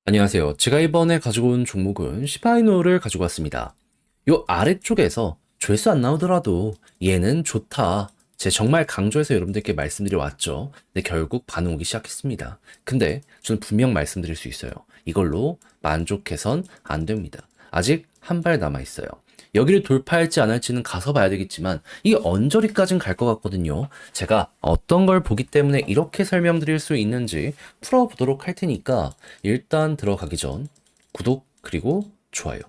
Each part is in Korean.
안녕하세요. 제가 이번에 가지고 온 종목은 시바이누를 가지고 왔습니다. 요 아래쪽에서 조회수 안 나오더라도 얘는 좋다. 제 정말 강조해서 여러분들께 말씀드려 왔죠. 근데 결국 반응 오기 시작했습니다. 근데 저는 분명 말씀드릴 수 있어요. 이걸로 만족해선 안 됩니다. 아직 한 발 남아 있어요. 여기를 돌파할지 안 할지는 가서 봐야 되겠지만 이게 언저리까진 갈 것 같거든요. 제가 어떤 걸 보기 때문에 이렇게 설명드릴 수 있는지 풀어보도록 할 테니까 일단 들어가기 전 구독 그리고 좋아요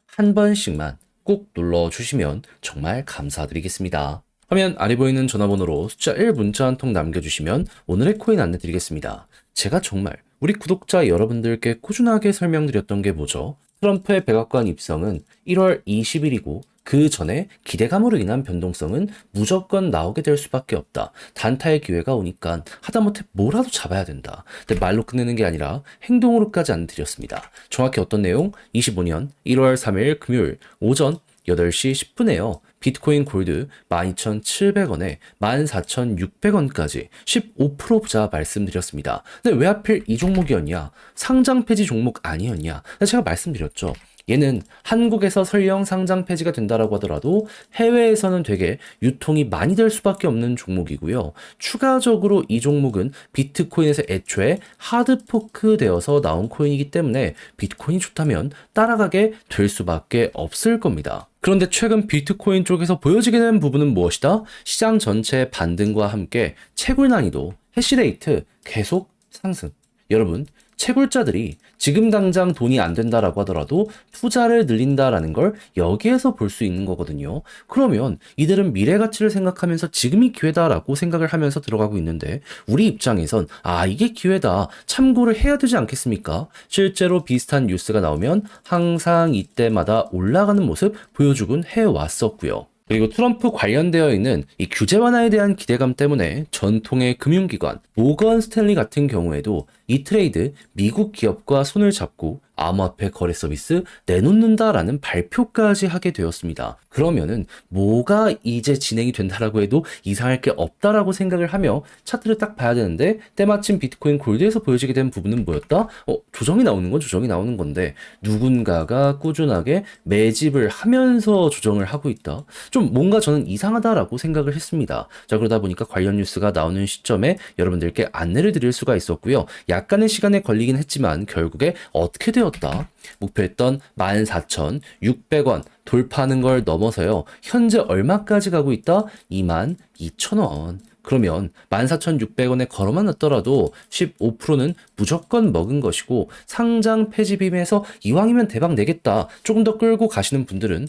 한 번씩만 꼭 눌러주시면 정말 감사드리겠습니다. 화면 아래 보이는 전화번호로 숫자 1 문자 한 통 남겨주시면 오늘의 코인 안내 드리겠습니다. 제가 정말 우리 구독자 여러분들께 꾸준하게 설명드렸던 게 뭐죠? 트럼프의 백악관 입성은 1월 20일이고 그 전에 기대감으로 인한 변동성은 무조건 나오게 될 수밖에 없다. 단타의 기회가 오니까 하다못해 뭐라도 잡아야 된다. 근데 말로 끝내는 게 아니라 행동으로까지 안드렸습니다. 정확히 어떤 내용? 25년 1월 3일 금요일 오전 8시 10분에요. 비트코인 골드 12,700원에 14,600원까지 15% 부자 말씀드렸습니다. 근데 왜 하필 이 종목이었냐? 상장 폐지 종목 아니었냐? 제가 말씀드렸죠. 얘는 한국에서 설령 상장 폐지가 된다라고 하더라도 해외에서는 되게 유통이 많이 될 수밖에 없는 종목이고요. 추가적으로 이 종목은 비트코인에서 애초에 하드포크 되어서 나온 코인이기 때문에 비트코인이 좋다면 따라가게 될 수밖에 없을 겁니다. 그런데 최근 비트코인 쪽에서 보여지게 된 부분은 무엇이다? 시장 전체의 반등과 함께 채굴 난이도, 해시레이트 계속 상승. 여러분, 채굴자들이 지금 당장 돈이 안 된다라고 하더라도 투자를 늘린다라는 걸 여기에서 볼 수 있는 거거든요. 그러면 이들은 미래 가치를 생각하면서 지금이 기회다라고 생각을 하면서 들어가고 있는데 우리 입장에선 이게 기회다. 참고를 해야 되지 않겠습니까? 실제로 비슷한 뉴스가 나오면 항상 이때마다 올라가는 모습 보여주곤 해왔었고요. 그리고 트럼프 관련되어 있는 이 규제 완화에 대한 기대감 때문에 전통의 금융기관 모건 스탠리 같은 경우에도 이 트레이드 미국 기업과 손을 잡고 암호화폐 거래 서비스 내놓는다라는 발표까지 하게 되었습니다. 그러면은 뭐가 이제 진행이 된다라고 해도 이상할 게 없다라고 생각을 하며 차트를 딱 봐야 되는데 때마침 비트코인 골드에서 보여지게 된 부분은 뭐였다? 조정이 나오는 건 조정이 나오는 건데 누군가가 꾸준하게 매집을 하면서 조정을 하고 있다. 좀 뭔가 저는 이상하다라고 생각을 했습니다. 자, 그러다 보니까 관련 뉴스가 나오는 시점에 여러분들께 안내를 드릴 수가 있었고요. 약간의 시간에 걸리긴 했지만 결국에 어떻게 되었다? 목표했던 14,600원 돌파하는 걸 넘어서요. 현재 얼마까지 가고 있다? 22,000원. 그러면 14,600원에 걸어만 놨더라도 15%는 무조건 먹은 것이고 상장 폐지 빔에서 이왕이면 대박 내겠다. 조금 더 끌고 가시는 분들은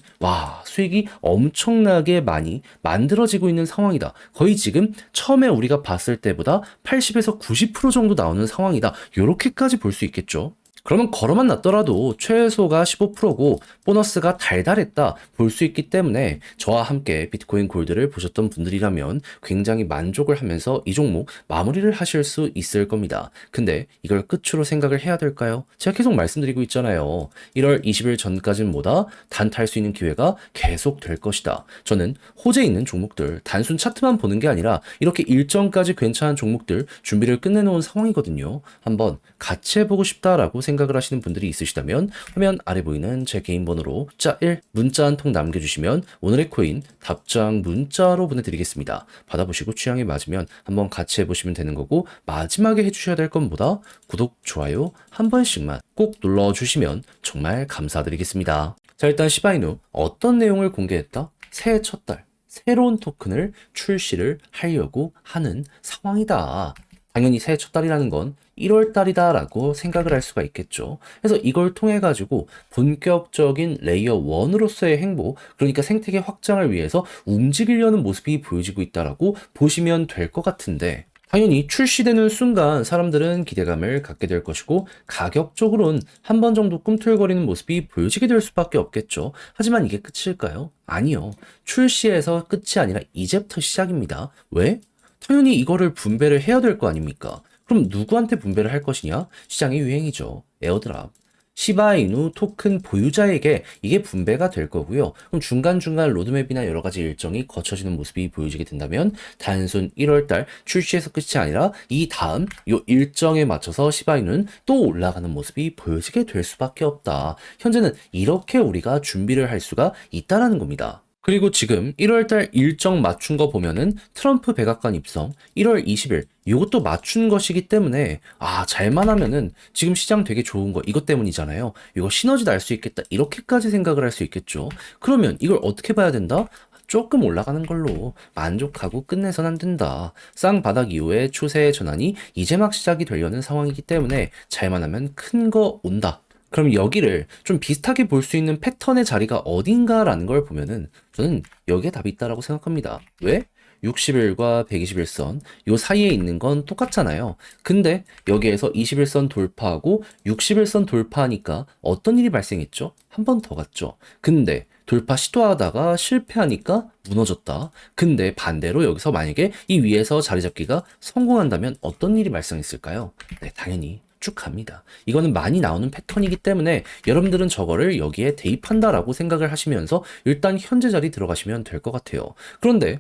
수익이 엄청나게 많이 만들어지고 있는 상황이다. 거의 지금 처음에 우리가 봤을 때보다 80에서 90% 정도 나오는 상황이다. 요렇게까지 볼 수 있겠죠. 그러면 걸어만 놨더라도 최소가 15%고 보너스가 달달했다 볼 수 있기 때문에 저와 함께 비트코인 골드를 보셨던 분들이라면 굉장히 만족을 하면서 이 종목 마무리를 하실 수 있을 겁니다. 근데 이걸 끝으로 생각을 해야 될까요? 제가 계속 말씀드리고 있잖아요. 1월 20일 전까지는 뭐다? 단타할 수 있는 기회가 계속 될 것이다. 저는 호재 있는 종목들 단순 차트만 보는 게 아니라 이렇게 일정까지 괜찮은 종목들 준비를 끝내놓은 상황이거든요. 한번 같이 해보고 싶다라고 생각을 하시는 분들이 있으시다면 화면 아래 보이는 제 개인 번호로 숫자 1 문자 한 통 남겨주시면 오늘의 코인 답장 문자로 보내드리겠습니다. 받아보시고 취향에 맞으면 한번 같이 해보시면 되는 거고 마지막에 해주셔야 될 건 뭐다? 구독, 좋아요 한 번씩만 꼭 눌러주시면 정말 감사드리겠습니다. 자, 일단 시바이누 어떤 내용을 공개했다? 새해 첫 달 새로운 토큰을 출시를 하려고 하는 상황이다. 당연히 새해 첫 달이라는 건 1월 달이다 라고 생각을 할 수가 있겠죠. 그래서 이걸 통해 가지고 본격적인 레이어 1으로서의 행보, 그러니까 생태계 확장을 위해서 움직이려는 모습이 보여지고 있다라고 보시면 될 것 같은데 당연히 출시되는 순간 사람들은 기대감을 갖게 될 것이고 가격적으로는 한 번 정도 꿈틀거리는 모습이 보여지게 될 수밖에 없겠죠. 하지만 이게 끝일까요? 아니요. 출시에서 끝이 아니라 이제부터 시작입니다. 왜? 당연히 이거를 분배를 해야 될 거 아닙니까? 그럼 누구한테 분배를 할 것이냐? 시장의 유행이죠. 에어드랍. 시바이누 토큰 보유자에게 이게 분배가 될 거고요. 그럼 중간중간 로드맵이나 여러 가지 일정이 거쳐지는 모습이 보여지게 된다면 단순 1월달 출시에서 끝이 아니라 이 다음 요 일정에 맞춰서 시바이누는 또 올라가는 모습이 보여지게 될 수밖에 없다. 현재는 이렇게 우리가 준비를 할 수가 있다라는 겁니다. 그리고 지금 1월달 일정 맞춘 거 보면은 트럼프 백악관 입성 1월 20일 이것도 맞춘 것이기 때문에 잘만 하면은 지금 시장 되게 좋은 거 이것 때문이잖아요. 이거 시너지 날 수 있겠다 이렇게까지 생각을 할 수 있겠죠. 그러면 이걸 어떻게 봐야 된다? 조금 올라가는 걸로 만족하고 끝내선 안 된다. 쌍바닥 이후에 추세의 전환이 이제 막 시작이 되려는 상황이기 때문에 잘만 하면 큰 거 온다. 그럼 여기를 좀 비슷하게 볼 수 있는 패턴의 자리가 어딘가라는 걸 보면은 저는 여기에 답이 있다라고 생각합니다. 왜? 60일과 120일선 요 사이에 있는 건 똑같잖아요. 근데 여기에서 21선 돌파하고 60일선 돌파하니까 어떤 일이 발생했죠? 한 번 더 갔죠. 근데 돌파 시도하다가 실패하니까 무너졌다. 근데 반대로 여기서 만약에 이 위에서 자리 잡기가 성공한다면 어떤 일이 발생했을까요? 네, 당연히 쭉 갑니다. 이거는 많이 나오는 패턴이기 때문에 여러분들은 저거를 여기에 대입한다라고 생각을 하시면서 일단 현재 자리 들어가시면 될 것 같아요. 그런데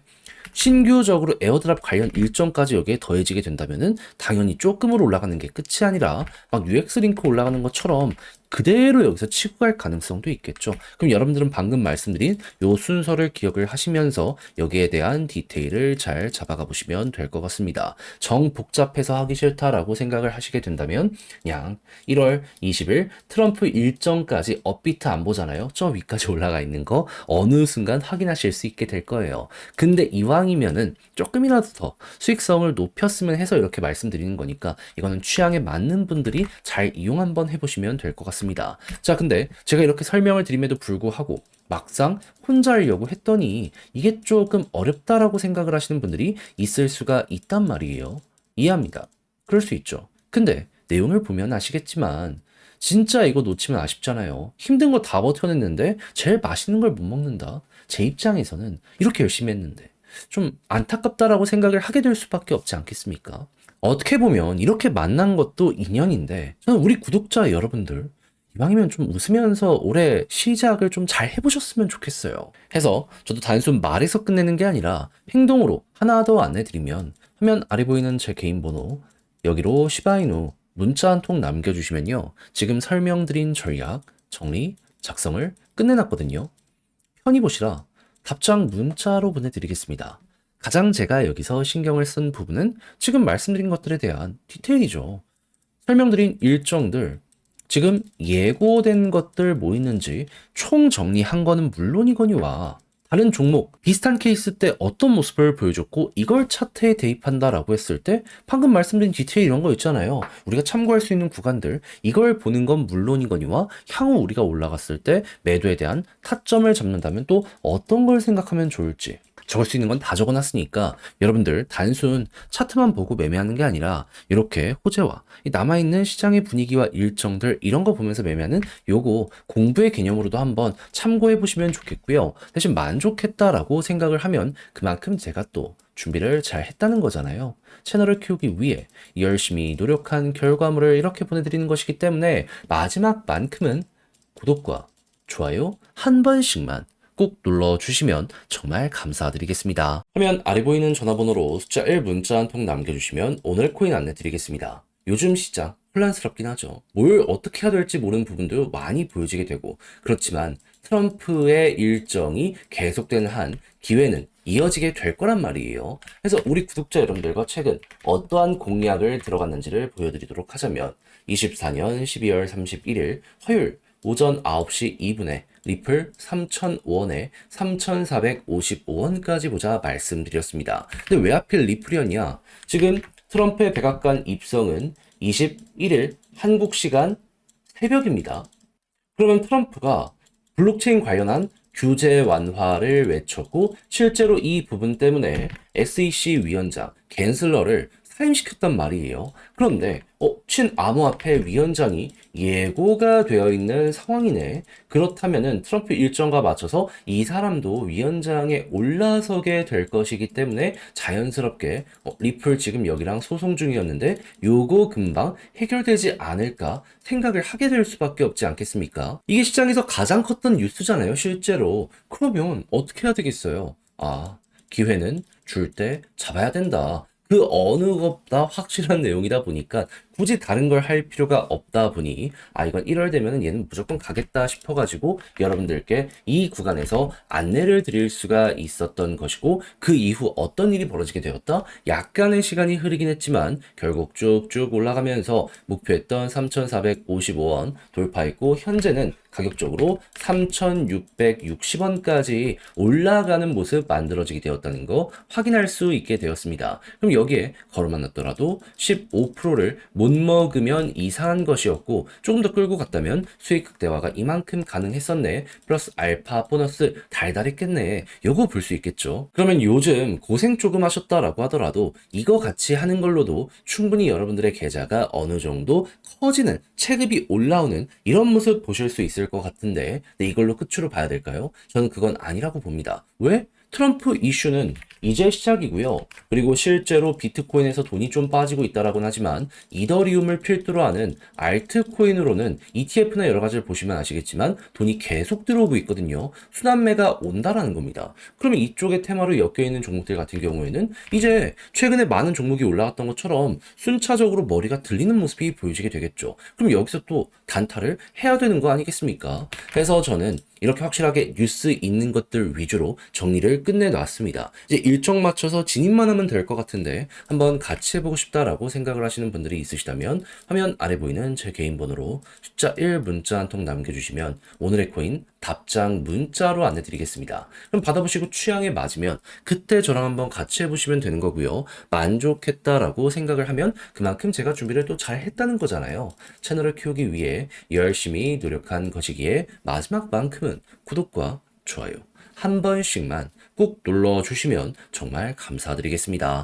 신규적으로 에어드랍 관련 일정까지 여기에 더해지게 된다면은 당연히 조금으로 올라가는 게 끝이 아니라 막 UX 링크 올라가는 것처럼 그대로 여기서 치고 갈 가능성도 있겠죠. 그럼 여러분들은 방금 말씀드린 요 순서를 기억을 하시면서 여기에 대한 디테일을 잘 잡아가 보시면 될 것 같습니다. 정 복잡해서 하기 싫다라고 생각을 하시게 된다면 그냥 1월 20일 트럼프 일정까지 업비트 안 보잖아요. 저 위까지 올라가 있는 거 어느 순간 확인하실 수 있게 될 거예요. 근데 이왕이면은 조금이라도 더 수익성을 높였으면 해서 이렇게 말씀드리는 거니까 이거는 취향에 맞는 분들이 잘 이용 한번 해보시면 될 것 같습니다. 자, 근데 제가 이렇게 설명을 드림에도 불구하고 막상 혼자 하려고 했더니 이게 조금 어렵다라고 생각을 하시는 분들이 있을 수가 있단 말이에요. 이해합니다. 그럴 수 있죠. 근데 내용을 보면 아시겠지만 진짜 이거 놓치면 아쉽잖아요. 힘든 거 다 버텨냈는데 제일 맛있는 걸 못 먹는다. 제 입장에서는 이렇게 열심히 했는데 좀 안타깝다라고 생각을 하게 될 수밖에 없지 않겠습니까? 어떻게 보면 이렇게 만난 것도 인연인데 저는 우리 구독자 여러분들 이왕이면 좀 웃으면서 올해 시작을 좀 잘 해보셨으면 좋겠어요. 해서 저도 단순 말에서 끝내는 게 아니라 행동으로 하나 더 안내드리면 화면 아래 보이는 제 개인 번호 여기로 시바이누 문자 한 통 남겨주시면요. 지금 설명드린 전략, 정리, 작성을 끝내놨거든요. 편히 보시라 답장 문자로 보내드리겠습니다. 가장 제가 여기서 신경을 쓴 부분은 지금 말씀드린 것들에 대한 디테일이죠. 설명드린 일정들, 지금 예고된 것들 뭐 있는지 총 정리한 거는 물론이거니와 다른 종목, 비슷한 케이스 때 어떤 모습을 보여줬고 이걸 차트에 대입한다라고 했을 때 방금 말씀드린 디테일 이런 거 있잖아요. 우리가 참고할 수 있는 구간들, 이걸 보는 건 물론이거니와 향후 우리가 올라갔을 때 매도에 대한 타점을 잡는다면 또 어떤 걸 생각하면 좋을지 적을 수 있는 건 다 적어놨으니까 여러분들 단순 차트만 보고 매매하는 게 아니라 이렇게 호재와 남아있는 시장의 분위기와 일정들 이런 거 보면서 매매하는 요거 공부의 개념으로도 한번 참고해 보시면 좋겠고요. 대신 만족했다라고 생각을 하면 그만큼 제가 또 준비를 잘 했다는 거잖아요. 채널을 키우기 위해 열심히 노력한 결과물을 이렇게 보내드리는 것이기 때문에 마지막만큼은 구독과 좋아요 한 번씩만 꼭 눌러주시면 정말 감사드리겠습니다. 화면 아래 보이는 전화번호로 숫자 1 문자 한 통 남겨주시면 오늘 코인 안내 드리겠습니다. 요즘 시장 혼란스럽긴 하죠. 뭘 어떻게 해야 될지 모르는 부분도 많이 보여지게 되고 그렇지만 트럼프의 일정이 계속되는 한 기회는 이어지게 될 거란 말이에요. 그래서 우리 구독자 여러분들과 최근 어떠한 공약을 들어갔는지를 보여드리도록 하자면 24년 12월 31일 화요일 오전 9시 2분에 리플 3,005원에 3,455원까지 보자 말씀드렸습니다. 근데 왜 하필 리플이었냐? 지금 트럼프의 백악관 입성은 21일 한국 시간 새벽입니다. 그러면 트럼프가 블록체인 관련한 규제 완화를 외쳤고 실제로 이 부분 때문에 SEC 위원장 갠슬러를 사임시켰단 말이에요. 그런데 친암호화폐 위원장이 예고가 되어 있는 상황이네. 그렇다면은 트럼프 일정과 맞춰서 이 사람도 위원장에 올라서게 될 것이기 때문에 자연스럽게 리플 지금 여기랑 소송 중이었는데 요거 금방 해결되지 않을까 생각을 하게 될 수밖에 없지 않겠습니까? 이게 시장에서 가장 컸던 뉴스잖아요, 실제로. 그러면 어떻게 해야 되겠어요? 아, 기회는 줄 때 잡아야 된다. 그 어느 것보다 확실한 내용이다 보니까 굳이 다른 걸 할 필요가 없다 보니 이건 1월 되면은 얘는 무조건 가겠다 싶어가지고 여러분들께 이 구간에서 안내를 드릴 수가 있었던 것이고 그 이후 어떤 일이 벌어지게 되었다? 약간의 시간이 흐르긴 했지만 결국 쭉쭉 올라가면서 목표했던 3,455원 돌파했고 현재는 가격적으로 3,660원까지 올라가는 모습 만들어지게 되었다는 거 확인할 수 있게 되었습니다. 그럼 여기에 걸어만 놨더라도 15%를 못 먹으면 이상한 것이었고 조금 더 끌고 갔다면 수익 극대화가 이만큼 가능했었네. 플러스 알파 보너스 달달했겠네. 요거 볼 수 있겠죠. 그러면 요즘 고생 조금 하셨다라고 하더라도 이거 같이 하는 걸로도 충분히 여러분들의 계좌가 어느 정도 커지는 체급이 올라오는 이런 모습 보실 수 있을 것 같은데 근데 이걸로 끝으로 봐야 될까요? 저는 그건 아니라고 봅니다. 왜? 트럼프 이슈는 이제 시작이고요. 그리고 실제로 비트코인에서 돈이 좀 빠지고 있다라고는 하지만 이더리움을 필두로 하는 알트코인으로는 ETF나 여러 가지를 보시면 아시겠지만 돈이 계속 들어오고 있거든요. 순환매가 온다라는 겁니다. 그러면 이쪽의 테마로 엮여있는 종목들 같은 경우에는 이제 최근에 많은 종목이 올라갔던 것처럼 순차적으로 머리가 들리는 모습이 보여지게 되겠죠. 그럼 여기서 또 단타를 해야 되는 거 아니겠습니까? 그래서 저는 이렇게 확실하게 뉴스 있는 것들 위주로 정리를 끝내놨습니다. 이제 일정 맞춰서 진입만 하면 될 것 같은데 한번 같이 해보고 싶다라고 생각을 하시는 분들이 있으시다면 화면 아래 보이는 제 개인 번호로 숫자 1 문자 한 통 남겨주시면 오늘의 코인 답장 문자로 안내드리겠습니다. 그럼 받아보시고 취향에 맞으면 그때 저랑 한번 같이 해보시면 되는 거고요. 만족했다라고 생각을 하면 그만큼 제가 준비를 또 잘 했다는 거잖아요. 채널을 키우기 위해 열심히 노력한 것이기에 마지막만큼은 구독과 좋아요 한 번씩만 꼭 눌러주시면 정말 감사드리겠습니다.